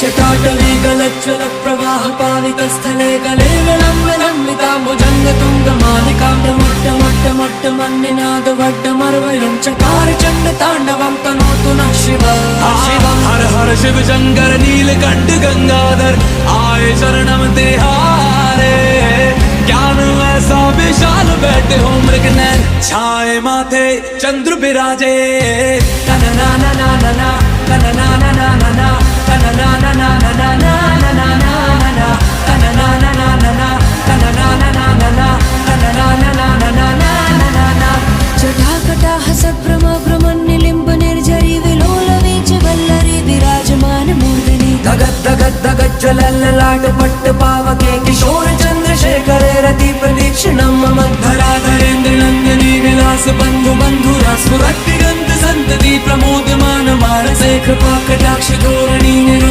जटाटवी गलज्जल प्रवाह पावितस्थले गले विलम्बिताम्बुजङ्गतुङ्गमालिकां डमट्टमट्टमट्टमन्निनाद वड्डमर्वयं चकार चण्डताण्डवं तनोतु नः शिवः। हर हर शिव शंकर नीलकंठ गंगाधर आए शरणम तिहारे। ज्ञान ऐसा विशाल बैठे हो मृग नैन छाए माथे चंद्र बिराजे। कनना ना ना ना ना कनना ना ना ना ना कनना ना ना ना ना ना ना ना ना कनना ना ना ना ना कनना ना ना ना ना कनना ना ना ना ना ना ना। जटाकटाह सभ्रम भ्रमन्निलिम्ब निर्झरी विलोलवीच वल्लरी विराजमान मूर्धनि। धगत धगत धगत ज्वलल्ललाट पट्ट पावके किशोर चंद्रशेखरे रति प्रदीक्षिणं मम। धराधरेन्द्र नंदिनी विलास बंधु बंधुरा स्फुरति गंध संतति प्रमोदमान मानसे कृपा कटाक्ष धोरणी निरुक्त।